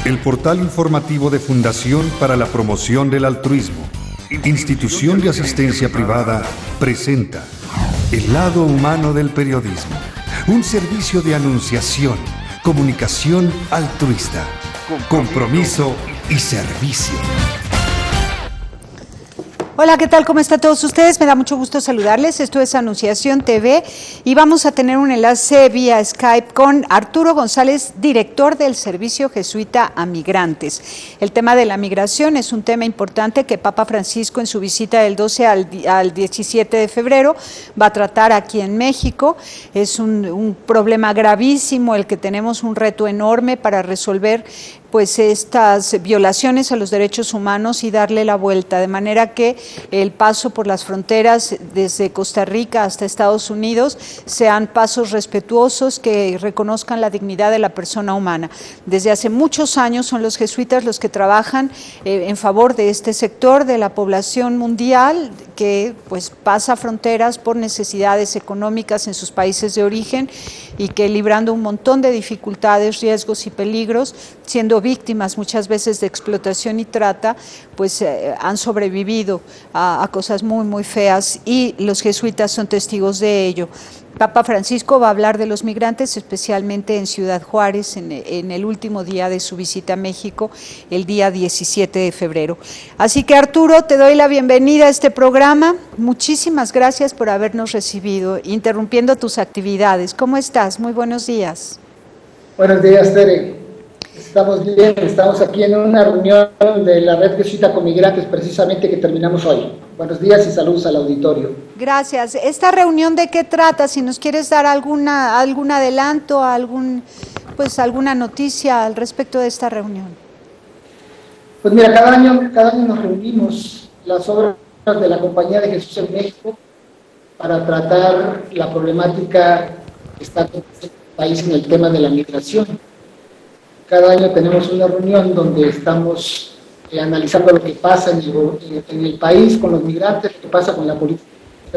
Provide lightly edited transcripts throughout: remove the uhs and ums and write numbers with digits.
El portal informativo de Fundación para la Promoción del Altruismo, institución de asistencia privada, presenta El lado humano del periodismo, un servicio de anunciación, comunicación altruista, compromiso y servicio. Hola, ¿qué tal? ¿Cómo están todos ustedes? Me da mucho gusto saludarles. Esto es Anunciación TV y vamos a tener un enlace vía Skype con Arturo González, director del Servicio Jesuita a Migrantes. El tema de la migración es un tema importante que Papa Francisco en su visita del 12 al 17 de febrero va a tratar aquí en México. Es un problema gravísimo el que tenemos, un reto enorme para resolver pues estas violaciones a los derechos humanos y darle la vuelta, de manera que el paso por las fronteras desde Costa Rica hasta Estados Unidos sean pasos respetuosos que reconozcan la dignidad de la persona humana. Desde hace muchos años son los jesuitas los que trabajan en favor de este sector de la población mundial que pues pasa fronteras por necesidades económicas en sus países de origen y que librando un montón de dificultades, riesgos y peligros, siendo víctimas muchas veces de explotación y trata, pues han sobrevivido a cosas muy, muy feas y los jesuitas son testigos de ello. Papa Francisco va a hablar de los migrantes, especialmente en Ciudad Juárez, en el último día de su visita a México, el día 17 de febrero. Así que Arturo, te doy la bienvenida a este programa. Muchísimas gracias por habernos recibido, interrumpiendo tus actividades. ¿Cómo estás? Muy buenos días. Buenos días, Tere. Estamos bien, estamos aquí en una reunión de la Red Jesuita con Migrantes, precisamente que terminamos hoy. Buenos días y saludos al auditorio. Gracias. ¿Esta reunión de qué trata? Si nos quieres dar algún adelanto, alguna noticia al respecto de esta reunión. Pues mira, cada año nos reunimos las obras de la Compañía de Jesús en México para tratar la problemática que está en el país en el tema de la migración. Cada año tenemos una reunión donde estamos analizando lo que pasa en el país con los migrantes, lo que pasa con la política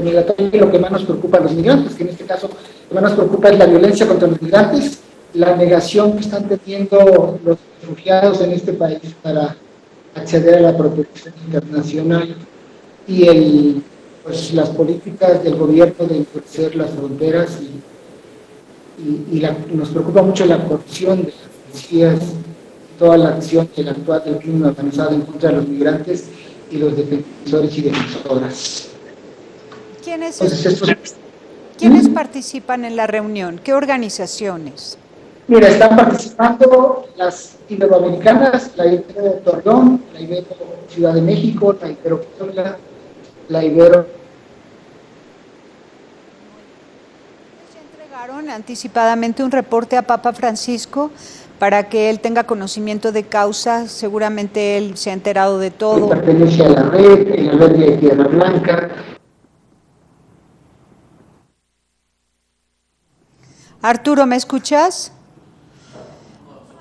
migratoria y lo que más nos preocupa a los migrantes, que en este caso lo que más nos preocupa es la violencia contra los migrantes, la negación que están teniendo los refugiados en este país para acceder a la protección internacional y las políticas del gobierno de endurecer las fronteras y nos preocupa mucho la corrupción de las policías, toda la acción y el actuar del crimen organizado en contra de los migrantes y los defensores y defensoras. ¿Quiénes participan en la reunión? ¿Qué organizaciones? Mira, están participando las iberoamericanas, la Ibero de Torreón, la Ibero Ciudad de México, la Ibero Puebla, la Ibero... ¿Ya entregaron anticipadamente un reporte a Papa Francisco para que él tenga conocimiento de causa? Seguramente él se ha enterado de todo. Pertenece a la red de Tierra Blanca. Arturo, ¿me escuchas?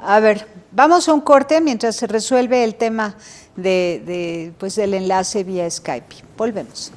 A ver, vamos a un corte mientras se resuelve el tema del enlace vía Skype. Volvemos.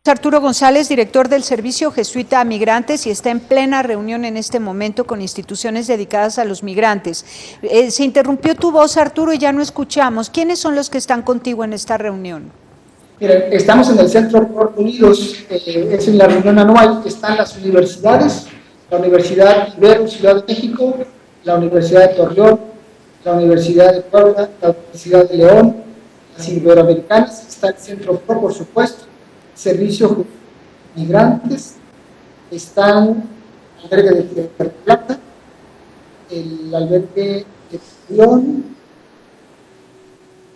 Arturo González, director del Servicio Jesuita a Migrantes, y está en plena reunión en este momento con instituciones dedicadas a los migrantes. Se interrumpió tu voz, Arturo, y ya no escuchamos. ¿Quiénes son los que están contigo en esta reunión? Miren, estamos en el Centro Pro Unidos, es en la reunión anual, están las universidades, la Universidad Ibero, Ciudad de México, la Universidad de Torreón, la Universidad de Puebla, la Universidad de León, las Iberoamericanas, está el Centro Pro, por supuesto, Servicio Migrantes, están el albergue de Tierra Plata, el albergue de Torreón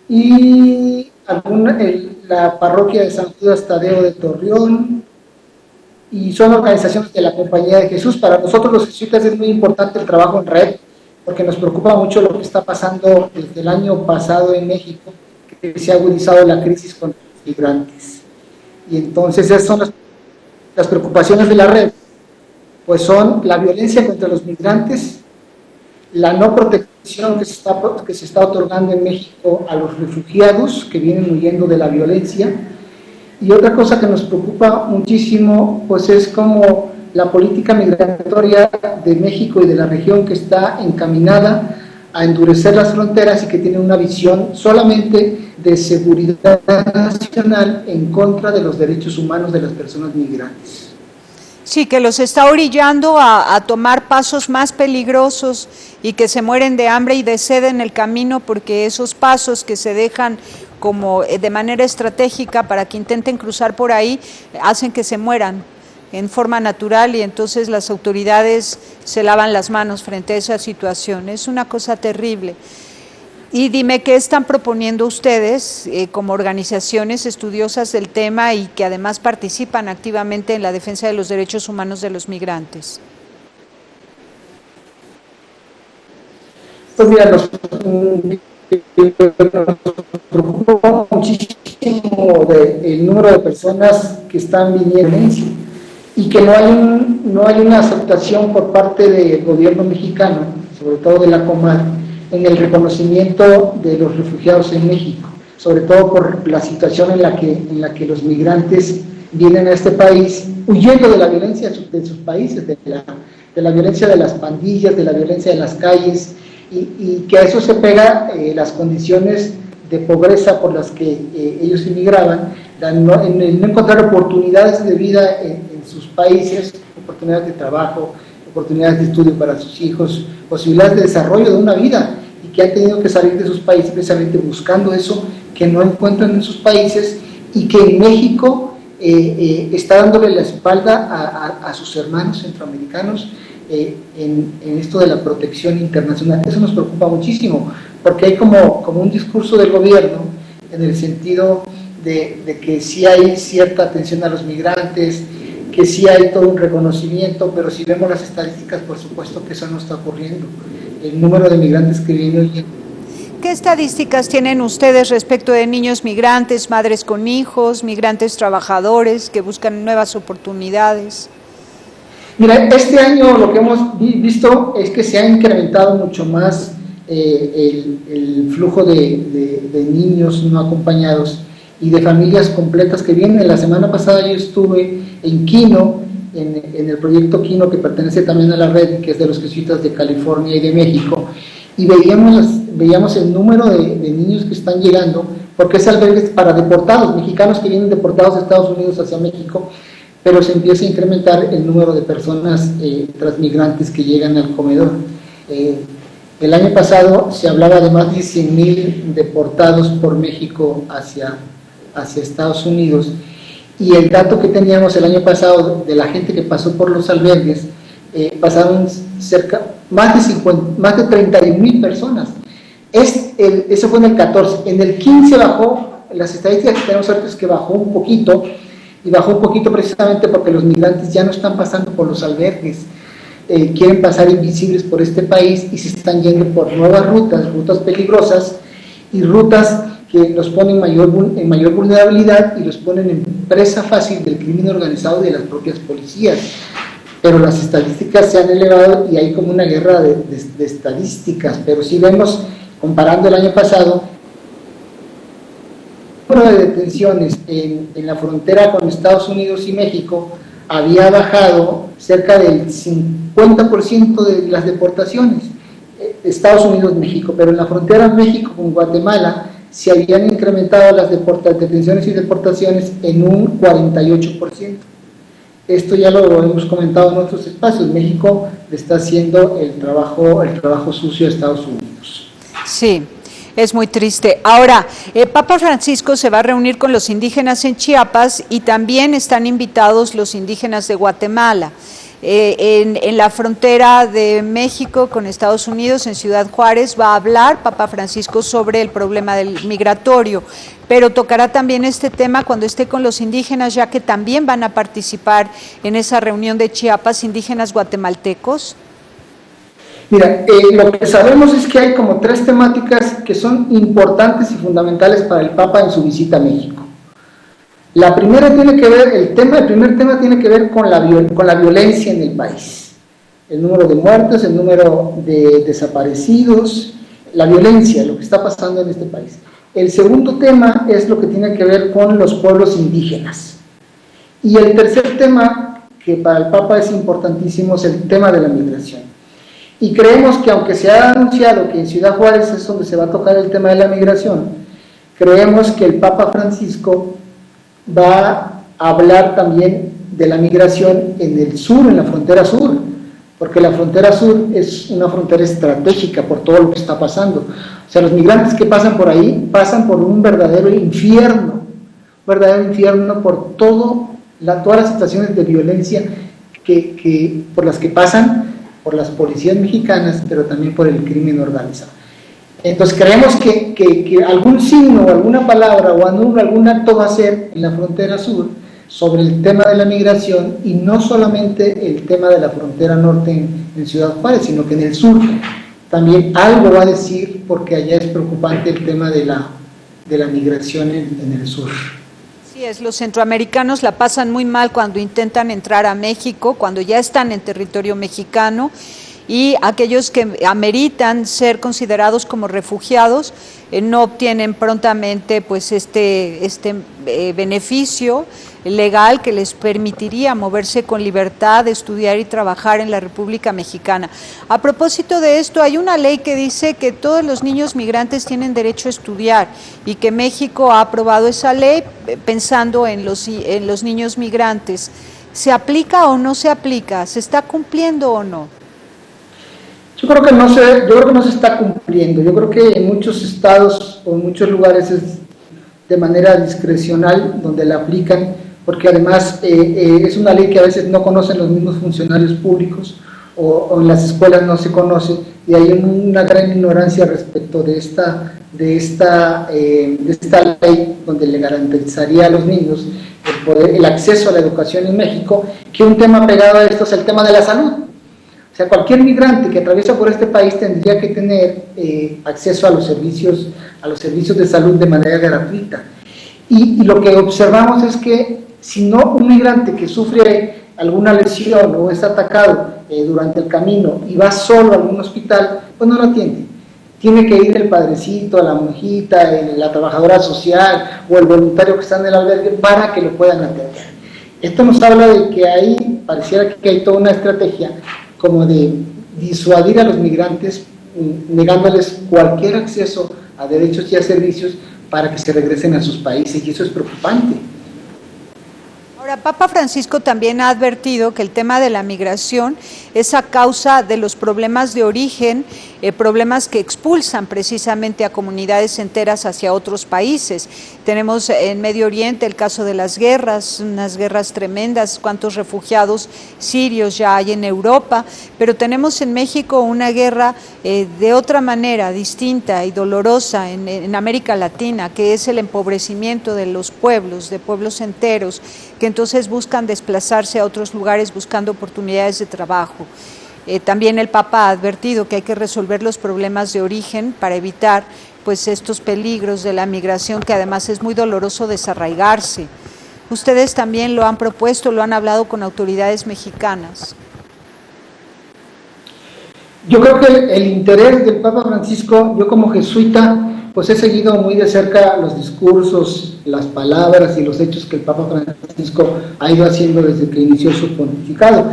y la parroquia de San Judas Tadeo de Torreón, y son organizaciones de la Compañía de Jesús. Para nosotros los jesuitas es muy importante el trabajo en red, porque nos preocupa mucho lo que está pasando desde el año pasado en México, que se ha agudizado la crisis con los migrantes. Y entonces esas son las preocupaciones de la red, pues son la violencia contra los migrantes, la no protección que se está otorgando en México a los refugiados que vienen huyendo de la violencia, y otra cosa que nos preocupa muchísimo pues es como la política migratoria de México y de la región, que está encaminada a endurecer las fronteras y que tiene una visión solamente de seguridad nacional en contra de los derechos humanos de las personas migrantes. Sí, que los está orillando a tomar pasos más peligrosos y que se mueren de hambre y de sed en el camino, porque esos pasos que se dejan como de manera estratégica para que intenten cruzar por ahí, hacen que se mueran en forma natural, y entonces las autoridades se lavan las manos frente a esa situación. Es una cosa terrible. Y dime, ¿qué están proponiendo ustedes como organizaciones estudiosas del tema y que además participan activamente en la defensa de los derechos humanos de los migrantes? Pues mira, nos preocupa muchísimo el número de personas que están viniendo y que no hay una aceptación por parte del gobierno mexicano, sobre todo de la Comar, en el reconocimiento de los refugiados en México, sobre todo por la situación en la que los migrantes vienen a este país huyendo de la violencia de sus países, de la violencia de las pandillas, de la violencia de las calles, y que a eso se pega las condiciones de pobreza por las que ellos emigraban, en no encontrar oportunidades de vida en sus países, oportunidades de trabajo, oportunidades de estudio para sus hijos, posibilidades de desarrollo de una vida, y que han tenido que salir de sus países precisamente buscando eso que no encuentran en sus países, y que en México está dándole la espalda a sus hermanos centroamericanos en esto de la protección internacional. Eso nos preocupa muchísimo, porque hay como un discurso del gobierno en el sentido de que sí hay cierta atención a los migrantes, que sí hay todo un reconocimiento, pero si vemos las estadísticas, por supuesto que eso no está ocurriendo. El número de migrantes que vienen hoy. ¿Qué estadísticas tienen ustedes respecto de niños migrantes, madres con hijos, migrantes trabajadores que buscan nuevas oportunidades? Mira, este año lo que hemos visto es que se ha incrementado mucho más el flujo de niños no acompañados y de familias completas que vienen. La semana pasada yo estuve en Quino, en el proyecto Quino, que pertenece también a la red, que es de los jesuitas de California y de México, y veíamos el número de niños que están llegando, porque es albergues para deportados, mexicanos que vienen deportados de Estados Unidos hacia México, pero se empieza a incrementar el número de personas transmigrantes que llegan al comedor. El año pasado se hablaba de más de 100,000 deportados por México hacia Estados Unidos, y el dato que teníamos el año pasado de la gente que pasó por los albergues, pasaron más de 31,000 personas. Eso fue en el 14. En el 15 bajó, las estadísticas que tenemos ahorita es que bajó un poquito, y bajó un poquito precisamente porque los migrantes ya no están pasando por los albergues, quieren pasar invisibles por este país y se están yendo por nuevas rutas peligrosas, y rutas que los ponen en mayor vulnerabilidad y los ponen en presa fácil del crimen organizado y de las propias policías. Pero las estadísticas se han elevado y hay como una guerra de estadísticas, pero si vemos, comparando el año pasado, el número de detenciones en la frontera con Estados Unidos y México había bajado cerca del 50% de las deportaciones, Estados Unidos-México, pero en la frontera México con Guatemala se habían incrementado las detenciones y deportaciones en un 48%. Esto ya lo hemos comentado en otros espacios. México le está haciendo el trabajo sucio a Estados Unidos. Sí, es muy triste. Ahora, Papa Francisco se va a reunir con los indígenas en Chiapas y también están invitados los indígenas de Guatemala. En la frontera de México con Estados Unidos, en Ciudad Juárez, va a hablar Papa Francisco sobre el problema del migratorio, pero tocará también este tema cuando esté con los indígenas, ya que también van a participar en esa reunión de Chiapas indígenas guatemaltecos. Mira, lo que sabemos es que hay como 3 temáticas que son importantes y fundamentales para el Papa en su visita a México. La primera tiene que ver, el primer tema tiene que ver con la violencia en el país. El número de muertes, el número de desaparecidos, la violencia, lo que está pasando en este país. El segundo tema es lo que tiene que ver con los pueblos indígenas. Y el tercer tema, que para el Papa es importantísimo, es el tema de la migración. Y creemos que aunque se ha anunciado que en Ciudad Juárez es donde se va a tocar el tema de la migración, creemos que el Papa Francisco va a hablar también de la migración en el sur, en la frontera sur, porque la frontera sur es una frontera estratégica por todo lo que está pasando. O sea, los migrantes que pasan por ahí pasan por un verdadero infierno por todas las situaciones de violencia por las que pasan, por las policías mexicanas, pero también por el crimen organizado. Entonces creemos que algún signo, alguna palabra o algún acto va a ser en la frontera sur sobre el tema de la migración, y no solamente el tema de la frontera norte en Ciudad Juárez, sino que en el sur también algo va a decir, porque allá es preocupante el tema de la migración en el sur. Sí, los centroamericanos la pasan muy mal cuando intentan entrar a México, cuando ya están en territorio mexicano, y aquellos que ameritan ser considerados como refugiados no obtienen prontamente pues este beneficio legal que les permitiría moverse con libertad, estudiar y trabajar en la República Mexicana. A propósito de esto, hay una ley que dice que todos los niños migrantes tienen derecho a estudiar y que México ha aprobado esa ley pensando en los niños migrantes. ¿Se aplica o no se aplica? ¿Se está cumpliendo o no? Yo creo que no se está cumpliendo. Yo creo que en muchos estados o en muchos lugares es de manera discrecional donde la aplican, porque además es una ley que a veces no conocen los mismos funcionarios públicos o en las escuelas no se conoce, y hay una gran ignorancia respecto de esta ley, donde le garantizaría a los niños el acceso a la educación en México, que un tema pegado a esto es el tema de la salud. O sea, cualquier migrante que atraviesa por este país tendría que tener acceso a los servicios de salud de manera gratuita. Y lo que observamos es que si no, un migrante que sufre alguna lesión o es atacado durante el camino y va solo a algún hospital, pues no lo atiende. Tiene que ir el padrecito, la monjita, la trabajadora social o el voluntario que está en el albergue para que lo puedan atender. Esto nos habla de que ahí pareciera que hay toda una estrategia como de disuadir a los migrantes, negándoles cualquier acceso a derechos y a servicios para que se regresen a sus países, y eso es preocupante. Ahora, Papa Francisco también ha advertido que el tema de la migración es a causa de los problemas de origen, problemas que expulsan precisamente a comunidades enteras hacia otros países. Tenemos en Medio Oriente el caso de las guerras, unas guerras tremendas, cuántos refugiados sirios ya hay en Europa, pero tenemos en México una guerra de otra manera, distinta y dolorosa en América Latina, que es el empobrecimiento de los pueblos, de pueblos enteros, que entonces buscan desplazarse a otros lugares buscando oportunidades de trabajo. También el Papa ha advertido que hay que resolver los problemas de origen para evitar pues estos peligros de la migración, que además es muy doloroso desarraigarse. Ustedes también lo han propuesto, lo han hablado con autoridades mexicanas. Yo creo que el interés del Papa Francisco, yo como jesuita, pues he seguido muy de cerca los discursos, las palabras y los hechos que el Papa Francisco ha ido haciendo desde que inició su pontificado.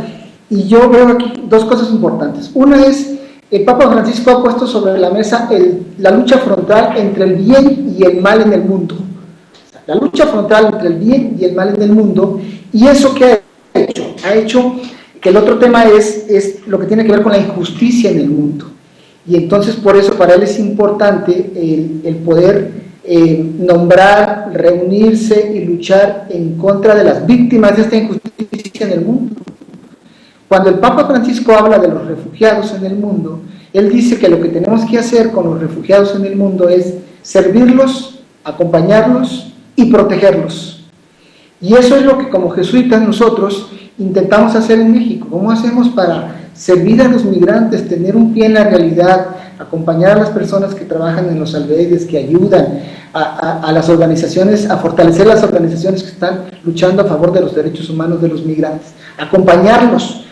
Y yo veo aquí dos cosas importantes. Una es el Papa Francisco ha puesto sobre la mesa la lucha frontal entre el bien y el mal en el mundo. La lucha frontal entre el bien y el mal en el mundo, y eso que ha hecho? Ha hecho que el otro tema es lo que tiene que ver con la injusticia en el mundo. Y entonces por eso para él es importante el poder nombrar, reunirse y luchar en contra de las víctimas de esta injusticia en el mundo. Cuando el Papa Francisco habla de los refugiados en el mundo, él dice que lo que tenemos que hacer con los refugiados en el mundo es servirlos, acompañarlos y protegerlos. Y eso es lo que como jesuitas nosotros intentamos hacer en México. ¿Cómo hacemos para servir a los migrantes, tener un pie en la realidad, acompañar a las personas que trabajan en los albergues, que ayudan a las organizaciones, a fortalecer las organizaciones que están luchando a favor de los derechos humanos de los migrantes, acompañarlos?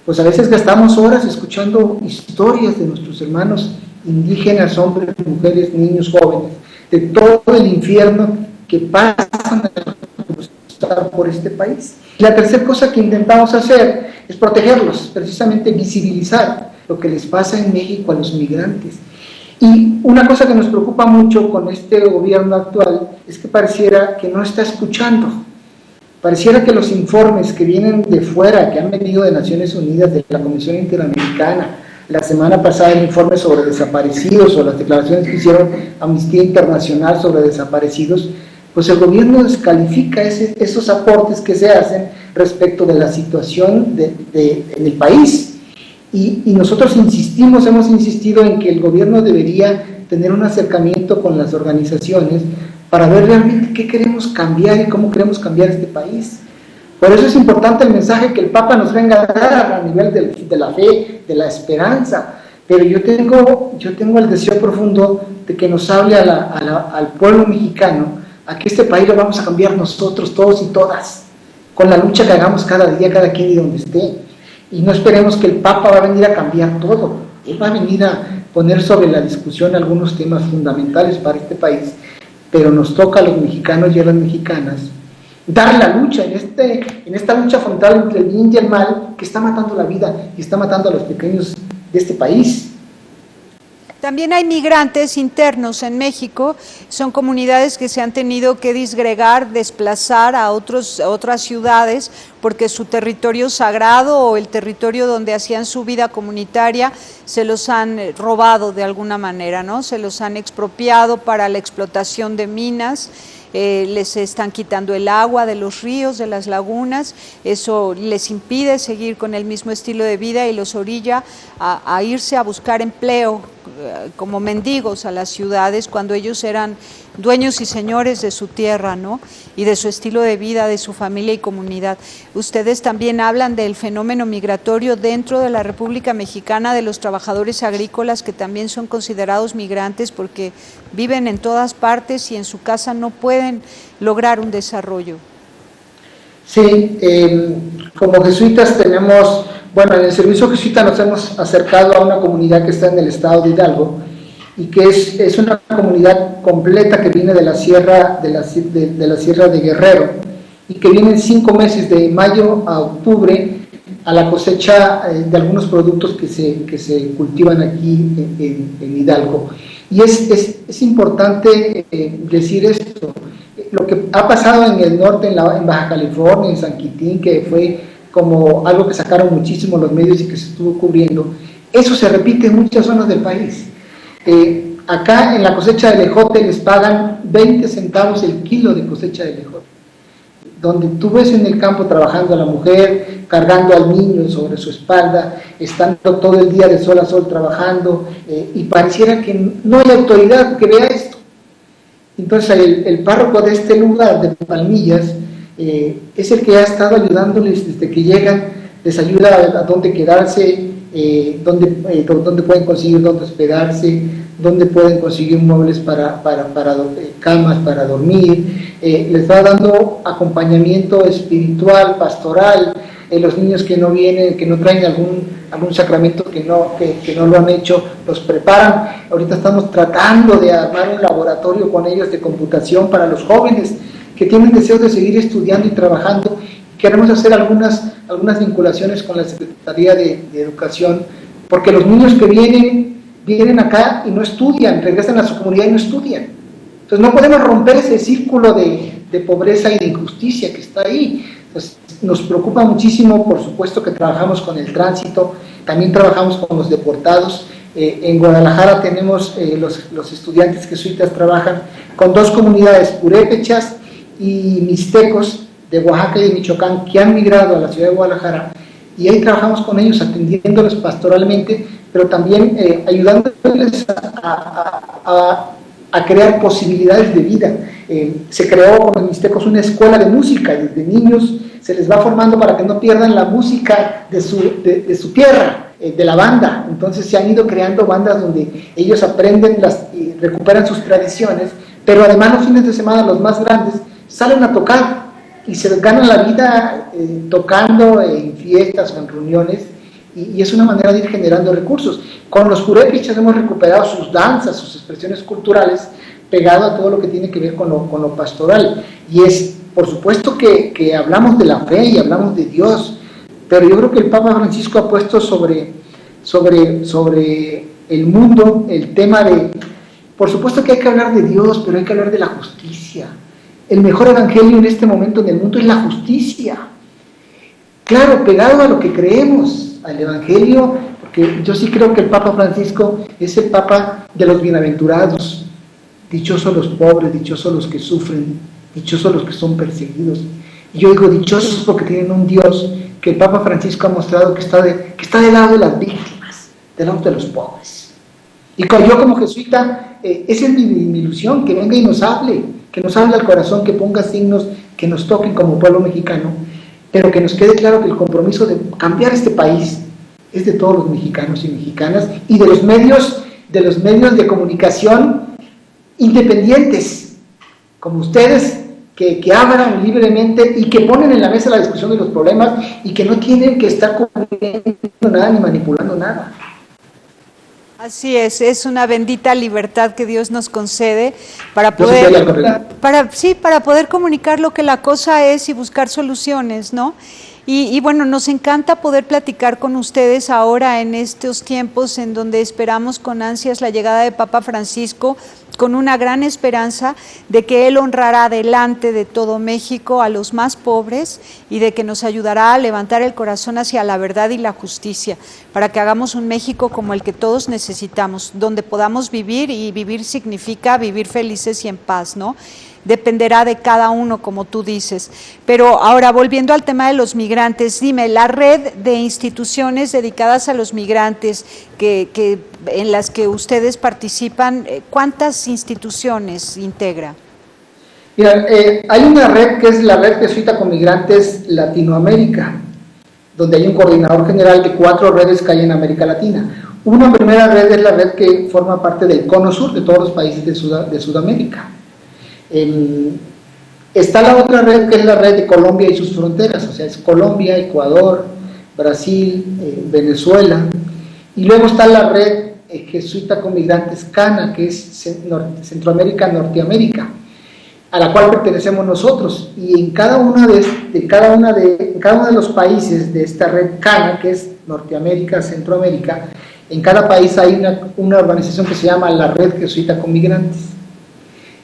Pues a veces gastamos horas escuchando historias de nuestros hermanos indígenas, hombres, mujeres, niños, jóvenes, de todo el infierno que pasan por este país. Y la tercera cosa que intentamos hacer es protegerlos, precisamente visibilizar lo que les pasa en México a los migrantes. Y una cosa que nos preocupa mucho con este gobierno actual es que pareciera que no está escuchando. Pareciera que los informes que vienen de fuera, que han venido de Naciones Unidas, de la Comisión Interamericana, la semana pasada el informe sobre desaparecidos o las declaraciones que hicieron Amnistía Internacional sobre desaparecidos, pues el gobierno descalifica esos aportes que se hacen respecto de la situación en el país. Y nosotros hemos insistido en que el gobierno debería tener un acercamiento con las organizaciones para ver realmente qué queremos cambiar y cómo queremos cambiar este país. Por eso es importante el mensaje que el Papa nos venga a dar a nivel de la fe, de la esperanza. Pero yo tengo el deseo profundo de que nos hable al pueblo mexicano, a que este país lo vamos a cambiar nosotros, todos y todas, con la lucha que hagamos cada día, cada quien y donde esté. Y no esperemos que el Papa va a venir a cambiar todo. Él va a venir a poner sobre la discusión algunos temas fundamentales para este país, pero nos toca a los mexicanos y a las mexicanas dar la lucha en esta lucha frontal entre el bien y el mal, que está matando la vida y está matando a los pequeños de este país. También hay migrantes internos en México, son comunidades que se han tenido que disgregar, desplazar a otras ciudades porque su territorio sagrado o el territorio donde hacían su vida comunitaria se los han robado de alguna manera, ¿no? Se los han expropiado para la explotación de minas. Les están quitando el agua de los ríos, de las lagunas, eso les impide seguir con el mismo estilo de vida y los orilla a irse a buscar empleo como mendigos a las ciudades cuando ellos eran dueños y señores de su tierra, ¿no? Y de su estilo de vida, de su familia y comunidad. Ustedes también hablan del fenómeno migratorio dentro de la República Mexicana, de los trabajadores agrícolas que también son considerados migrantes porque viven en todas partes y en su casa no pueden lograr un desarrollo. Sí, como jesuitas tenemos, bueno, en el servicio jesuita nos hemos acercado a una comunidad que está en el estado de Hidalgo y que es una comunidad completa que viene de la sierra de Guerrero y que vienen 5 meses de mayo a octubre a la cosecha de algunos productos que se cultivan aquí en Hidalgo. Y es importante decir esto. Lo que ha pasado en el norte, en Baja California, en San Quintín, que fue como algo que sacaron muchísimo los medios y que se estuvo cubriendo, eso se repite en muchas zonas del país. Acá en la cosecha de ejote les pagan 20 centavos el kilo de cosecha de ejote, donde tú ves en el campo trabajando a la mujer, cargando al niño sobre su espalda, estando todo el día de sol a sol trabajando, y pareciera que no hay autoridad que vea esto. Entonces el párroco de este lugar, de Palmillas, es el que ha estado ayudándoles desde que llegan, les ayuda a dónde quedarse, dónde pueden conseguir dónde hospedarse, dónde pueden conseguir muebles para camas para dormir, les va dando acompañamiento espiritual, pastoral. Los niños que no vienen, que no traen algún sacramento que no lo han hecho, los preparan. Ahorita estamos tratando de armar un laboratorio con ellos de computación para los jóvenes que tienen deseos de seguir estudiando y trabajando. Queremos hacer algunas vinculaciones con la Secretaría de Educación porque los niños que vienen acá y no estudian, regresan a su comunidad y no estudian. Entonces no podemos romper ese círculo de pobreza y de injusticia que está ahí. Entonces nos preocupa muchísimo, por supuesto que trabajamos con el tránsito, también trabajamos con los deportados. En Guadalajara tenemos los estudiantes jesuitas trabajan con 2 comunidades, purépechas y mixtecos de Oaxaca y de Michoacán, que han migrado a la ciudad de Guadalajara, y ahí trabajamos con ellos, atendiéndolos pastoralmente, pero también ayudándoles a crear posibilidades de vida. Se creó con los mixtecos una escuela de música, y desde niños se les va formando para que no pierdan la música de su tierra, de la banda. Entonces se han ido creando bandas donde ellos aprenden y recuperan sus tradiciones, pero además los fines de semana los más grandes salen a tocar y se ganan la vida tocando en fiestas o en reuniones, y es una manera de ir generando recursos. Con los purépechas hemos recuperado sus danzas, sus expresiones culturales, pegado a todo lo que tiene que ver con lo pastoral, y es, por supuesto que hablamos de la fe y hablamos de Dios, pero yo creo que el Papa Francisco ha puesto sobre el mundo el tema de, por supuesto que hay que hablar de Dios, pero hay que hablar de la justicia. El mejor evangelio en este momento en el mundo es la justicia. Claro, pegado a lo que creemos, al evangelio, porque yo sí creo que el Papa Francisco es el Papa de los bienaventurados. Dichosos los pobres, dichosos los que sufren, dichosos los que son perseguidos. Y yo digo dichosos porque tienen un Dios que el Papa Francisco ha mostrado que está del lado de las víctimas, del lado de los pobres. Y yo como jesuita, esa es mi ilusión, que venga y nos hable, que nos hable al corazón, que ponga signos que nos toquen como pueblo mexicano, pero que nos quede claro que el compromiso de cambiar este país es de todos los mexicanos y mexicanas, y de los medios de comunicación independientes, como ustedes, que hablan libremente y que ponen en la mesa la discusión de los problemas, y que no tienen que estar cubriendo nada ni manipulando nada. Así es una bendita libertad que Dios nos concede para poder, para poder comunicar lo que la cosa es y buscar soluciones, ¿no? Y bueno, nos encanta poder platicar con ustedes ahora en estos tiempos en donde esperamos con ansias la llegada de Papa Francisco, con una gran esperanza de que Él honrará delante de todo México a los más pobres y de que nos ayudará a levantar el corazón hacia la verdad y la justicia, para que hagamos un México como el que todos necesitamos, donde podamos vivir, y vivir significa vivir felices y en paz, ¿no? Dependerá de cada uno, como tú dices. Pero ahora, volviendo al tema de los migrantes, dime, la red de instituciones dedicadas a los migrantes en las que ustedes participan, ¿cuántas instituciones integra? Mira, hay una red que es la Red Jesuita con Migrantes Latinoamérica, donde hay un coordinador general de 4 redes que hay en América Latina. Una primera red es la red que forma parte del Cono Sur, de todos los países de Sudamérica. Está la otra red, que es la red de Colombia y sus fronteras, o sea, es Colombia, Ecuador, Brasil, Venezuela, y luego está la red Jesuita con Migrantes CANA, que es Centroamérica, Norteamérica, a la cual pertenecemos nosotros, y en cada uno de los países de esta red CANA, que es Norteamérica, Centroamérica, en cada país hay una organización que se llama la Red Jesuita con Migrantes.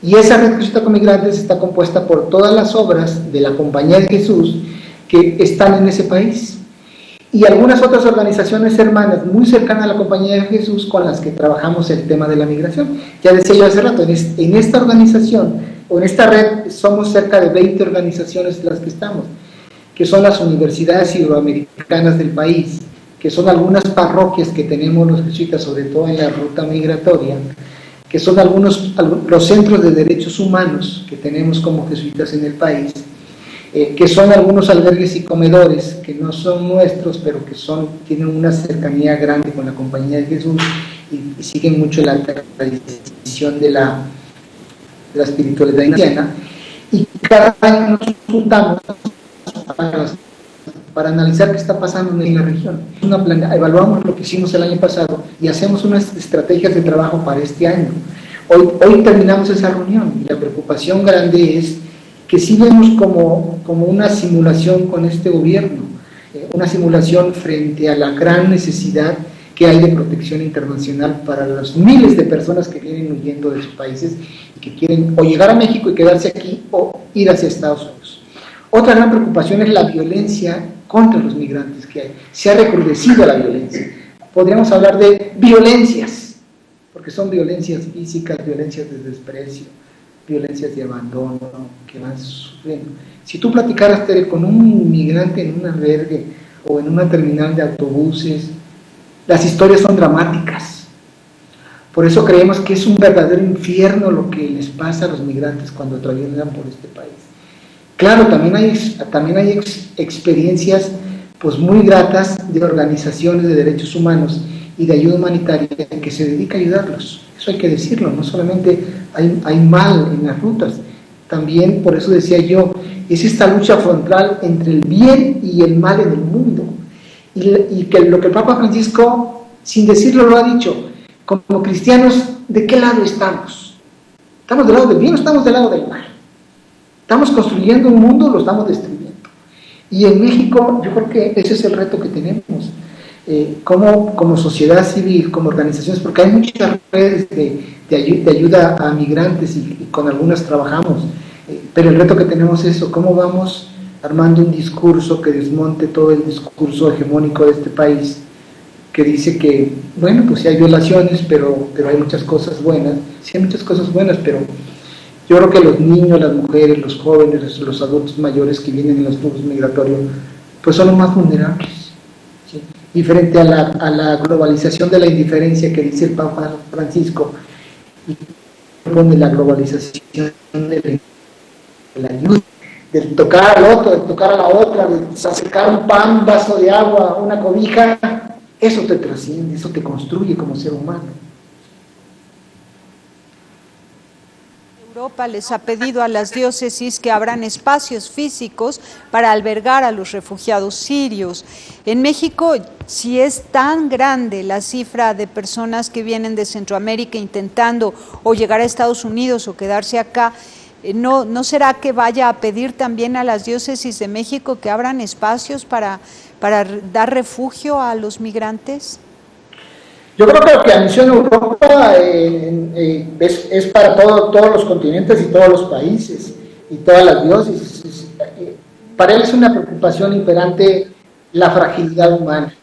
Y esa Red Jesuita con Migrantes está compuesta por todas las obras de la Compañía de Jesús que están en ese país, y algunas otras organizaciones hermanas muy cercanas a la Compañía de Jesús con las que trabajamos el tema de la migración. Ya decía yo hace rato, en esta organización, o en esta red, somos cerca de 20 organizaciones las que estamos, que son las universidades iberoamericanas del país, que son algunas parroquias que tenemos los jesuitas, sobre todo en la ruta migratoria, que son los centros de derechos humanos que tenemos como jesuitas en el país, que son algunos albergues y comedores que no son nuestros, pero que tienen una cercanía grande con la Compañía de Jesús y siguen mucho la tradición de la espiritualidad cristiana, y cada año nos juntamos para analizar qué está pasando en la región. Evaluamos lo que hicimos el año pasado y hacemos unas estrategias de trabajo para este año. Hoy terminamos esa reunión, y la preocupación grande es que sí vemos como una simulación con este gobierno, una simulación frente a la gran necesidad qué hay de protección internacional para los miles de personas que vienen huyendo de sus países y que quieren o llegar a México y quedarse aquí o ir hacia Estados Unidos. Otra gran preocupación es la violencia contra los migrantes que hay. Se ha recrudecido la violencia. Podríamos hablar de violencias, porque son violencias físicas, violencias de desprecio, violencias de abandono que van sufriendo. Si tú platicaras, Tere, con un migrante en un albergue o en una terminal de autobuses, las historias son dramáticas. Por eso creemos que es un verdadero infierno lo que les pasa a los migrantes cuando atraviesan por este país. Claro, también hay experiencias pues muy gratas de organizaciones de derechos humanos y de ayuda humanitaria que se dedica a ayudarlos. Eso hay que decirlo, no solamente hay mal en las rutas, también, por eso decía yo, es esta lucha frontal entre el bien y el mal en el mundo. Y que lo que el Papa Francisco, sin decirlo, lo ha dicho, como cristianos, ¿de qué lado estamos? ¿Estamos del lado del bien o estamos del lado del mal? ¿Estamos construyendo un mundo o lo estamos destruyendo? Y en México, yo creo que ese es el reto que tenemos, como sociedad civil, como organizaciones, porque hay muchas redes de ayuda a migrantes y con algunas trabajamos, pero el reto que tenemos es eso, cómo vamos armando un discurso que desmonte todo el discurso hegemónico de este país, que dice que, bueno, pues sí hay violaciones, pero hay muchas cosas buenas, sí hay muchas cosas buenas, pero yo creo que los niños, las mujeres, los jóvenes, los adultos mayores que vienen en los flujos migratorios, pues son los más vulnerables. ¿Sí? Y frente a la globalización de la indiferencia que dice el Papa Francisco, y pone la globalización de la ayuda, del tocar al otro, del tocar a la otra, de acercar un pan, un vaso de agua, una cobija, eso te trasciende, eso te construye como ser humano. Europa les ha pedido a las diócesis que abran espacios físicos para albergar a los refugiados sirios. En México, si es tan grande la cifra de personas que vienen de Centroamérica intentando o llegar a Estados Unidos o quedarse acá, ¿no será que vaya a pedir también a las diócesis de México que abran espacios para dar refugio a los migrantes? Yo creo que lo que anunció en Europa es para todos los continentes y todos los países y todas las diócesis. Para él es una preocupación imperante la fragilidad humana.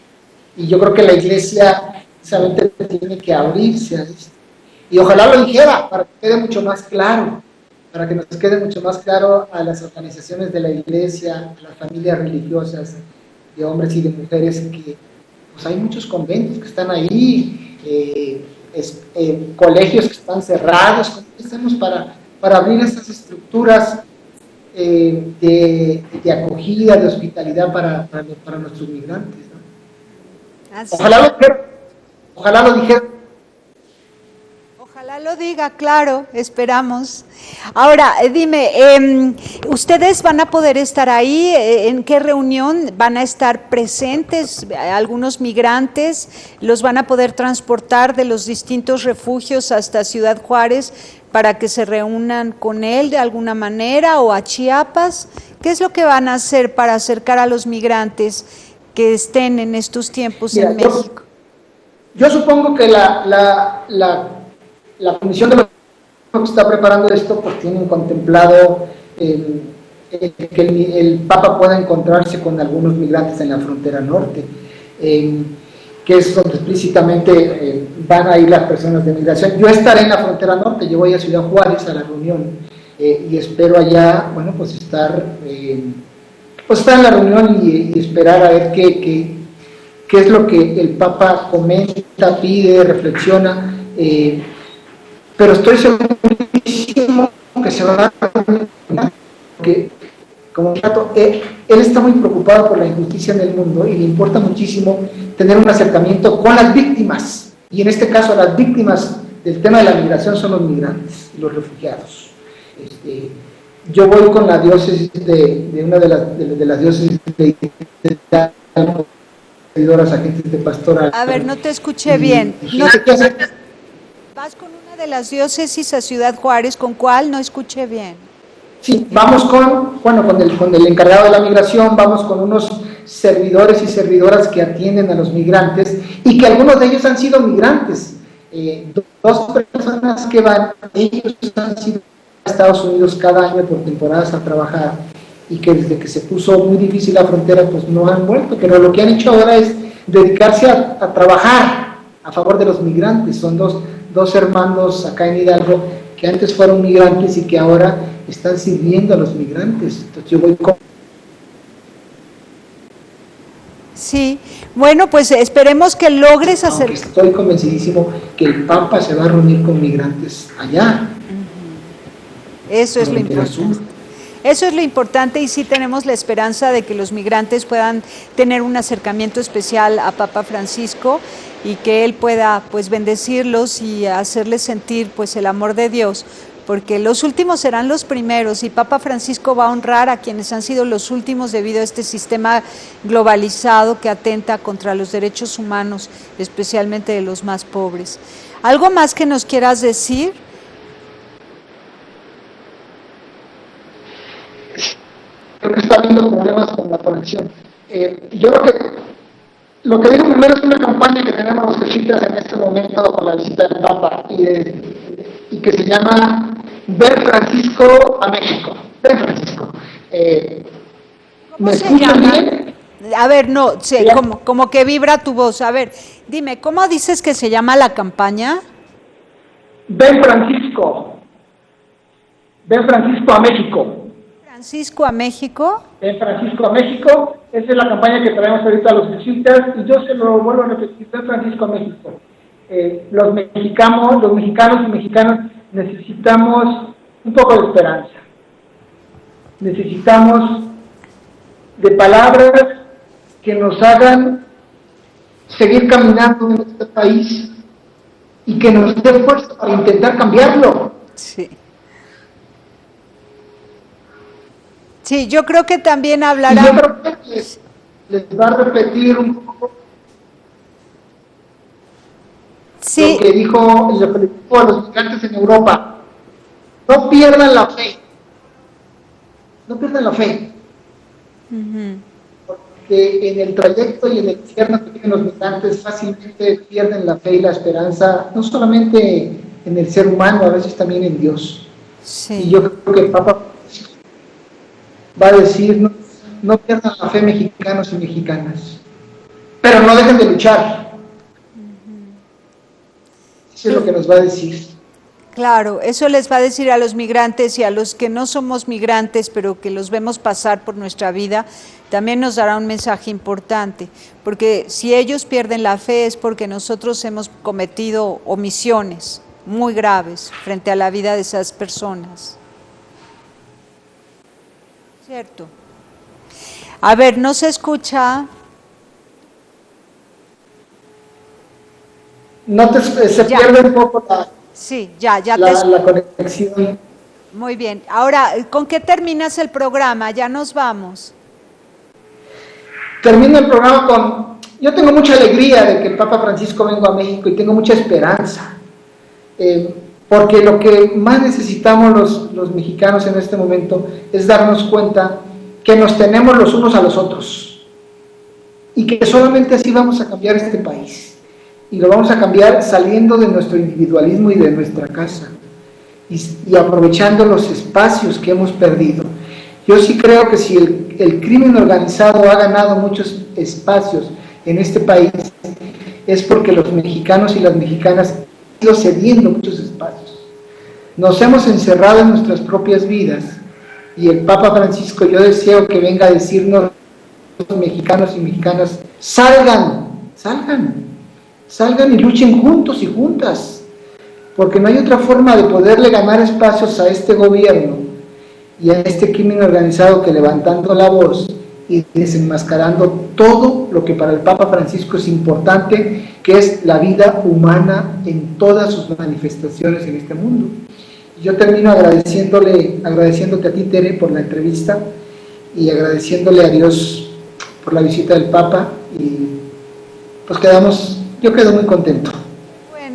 Y yo creo que la Iglesia precisamente tiene que abrirse a esto. Y ojalá lo dijera para que quede mucho más claro, para que nos quede mucho más claro a las organizaciones de la Iglesia, a las familias religiosas, de hombres y de mujeres, que pues hay muchos conventos que están ahí, colegios que están cerrados. ¿Cómo hacemos para abrir esas estructuras de acogida, de hospitalidad para nuestros migrantes, ¿no? Ojalá lo dijera. Ojalá lo diga, claro, esperamos. Ahora, dime, ¿ustedes van a poder estar ahí? ¿En qué reunión van a estar presentes algunos migrantes? ¿Los van a poder transportar de los distintos refugios hasta Ciudad Juárez para que se reúnan con él de alguna manera o a Chiapas? ¿Qué es lo que van a hacer para acercar a los migrantes que estén en estos tiempos en México? Yo supongo que la Comisión de los que está preparando esto, pues tienen contemplado que el Papa pueda encontrarse con algunos migrantes en la frontera norte, que es donde explícitamente van a ir las personas de migración. Yo estaré en la frontera norte, yo voy a Ciudad Juárez a la reunión y espero allá, bueno, pues estar en la reunión y esperar a ver qué es lo que el Papa comenta, pide, reflexiona. Pero estoy segurísimo que se va a dar, porque como dato, él está muy preocupado por la injusticia en el mundo y le importa muchísimo tener un acercamiento con las víctimas, y en este caso las víctimas del tema de la migración son los migrantes y los refugiados. Yo voy con la diócesis de una de las diócesis de agentes de pastoral. A ver, no te escuché bien. Vas con una de las diócesis a Ciudad Juárez, ¿con cuál? No escuché bien. Sí, vamos con el encargado de la migración, vamos con unos servidores y servidoras que atienden a los migrantes y que algunos de ellos han sido migrantes. Dos personas que van, ellos han sido a Estados Unidos cada año por temporadas a trabajar y que desde que se puso muy difícil la frontera pues no han vuelto, pero lo que han hecho ahora es dedicarse a trabajar a favor de los migrantes. Son dos hermanos acá en Hidalgo que antes fueron migrantes y que ahora están sirviendo a los migrantes. Entonces yo voy con... Sí, bueno, pues esperemos que logres hacer... Estoy convencidísimo que el Papa se va a reunir con migrantes allá. Eso es lo importante. Eso es lo importante y sí tenemos la esperanza de que los migrantes puedan tener un acercamiento especial a Papa Francisco y que él pueda pues bendecirlos y hacerles sentir pues el amor de Dios, porque los últimos serán los primeros y Papa Francisco va a honrar a quienes han sido los últimos debido a este sistema globalizado que atenta contra los derechos humanos, especialmente de los más pobres. ¿Algo más que nos quieras decir? Creo que está habiendo problemas con la conexión. Yo creo que lo que digo primero es una campaña que tenemos los jesuitas en este momento con la visita del Papa y que se llama Ven Francisco a México. Ven Francisco. ¿Cómo se llama? Bien? A ver, no, sí, como que vibra tu voz. A ver, dime, ¿cómo dices que se llama la campaña? Ven Francisco. Ven Francisco a México. Francisco a México. Ven Francisco a México. Esa es la campaña que traemos ahorita a los jesuitas y yo se lo vuelvo a repetir. Ven Francisco a México. Los mexicanos y mexicanas necesitamos un poco de esperanza. Necesitamos de palabras que nos hagan seguir caminando en este país y que nos dé fuerza para intentar cambiarlo. Sí. Sí, yo creo que también hablará. Y yo creo que les va a repetir un poco sí. lo que le dijo a los migrantes en Europa. No pierdan la fe. No pierdan la fe. Porque en el trayecto y en el infierno que tienen los migrantes fácilmente pierden la fe y la esperanza, no solamente en el ser humano, a veces también en Dios. Sí. Y yo creo que el Papa va a decir, no pierdan la fe mexicanos y mexicanas, pero no dejen de luchar. Eso es lo que nos va a decir. Claro, eso les va a decir a los migrantes y a los que no somos migrantes, pero que los vemos pasar por nuestra vida, también nos dará un mensaje importante, porque si ellos pierden la fe es porque nosotros hemos cometido omisiones muy graves frente a la vida de esas personas. Cierto. A ver, no se escucha. Se pierde un poco sí, la conexión. Muy bien. Ahora, ¿con qué terminas el programa? Ya nos vamos. Termino el programa con... Yo tengo mucha alegría de que el Papa Francisco venga a México y tengo mucha esperanza. Porque lo que más necesitamos los mexicanos en este momento es darnos cuenta que nos tenemos los unos a los otros y que solamente así vamos a cambiar este país y lo vamos a cambiar saliendo de nuestro individualismo y de nuestra casa y aprovechando los espacios que hemos perdido. Yo sí creo que si el crimen organizado ha ganado muchos espacios en este país es porque los mexicanos y las mexicanas ido cediendo muchos espacios. Nos hemos encerrado en nuestras propias vidas y el Papa Francisco, yo deseo que venga a decirnos, los mexicanos y mexicanas, salgan y luchen juntos y juntas, porque no hay otra forma de poderle ganar espacios a este gobierno y a este crimen organizado que levantando la voz y desenmascarando todo lo que para el Papa Francisco es importante, que es la vida humana en todas sus manifestaciones en este mundo. Yo termino agradeciéndote a ti, Tere, por la entrevista y agradeciéndole a Dios por la visita del Papa y pues yo quedo muy contento.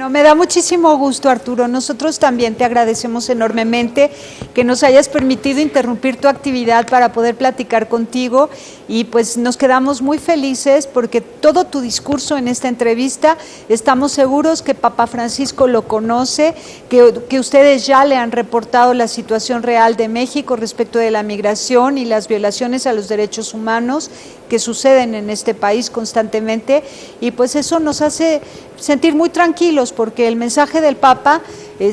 Bueno, me da muchísimo gusto, Arturo. Nosotros también te agradecemos enormemente que nos hayas permitido interrumpir tu actividad para poder platicar contigo y pues nos quedamos muy felices porque todo tu discurso en esta entrevista estamos seguros que Papa Francisco lo conoce, que ustedes ya le han reportado la situación real de México respecto de la migración y las violaciones a los derechos humanos que suceden en este país constantemente y pues eso nos hace sentir muy tranquilos porque el mensaje del Papa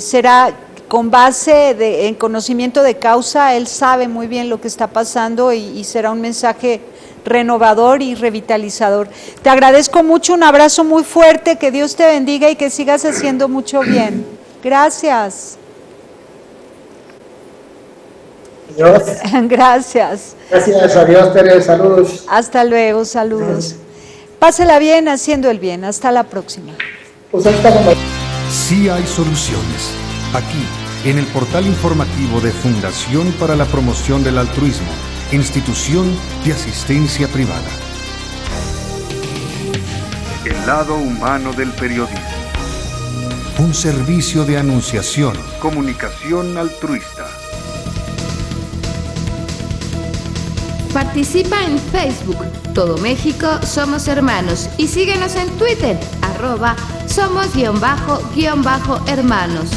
será con base en conocimiento de causa. Él sabe muy bien lo que está pasando y será un mensaje renovador y revitalizador. Te agradezco mucho, un abrazo muy fuerte, que Dios te bendiga y que sigas haciendo mucho bien. Gracias. Adiós. Gracias. Gracias, adiós, Tere, saludos. Hasta luego, saludos. Pásela bien haciendo el bien. Hasta la próxima. Pues ahí está, compañero. Sí hay soluciones. Aquí, en el portal informativo de Fundación para la Promoción del Altruismo, Institución de Asistencia Privada. El lado humano del periodismo. Un servicio de anunciación, comunicación altruista. Participa en Facebook, Todo México Somos Hermanos, y síguenos en Twitter, @somos_hermanos.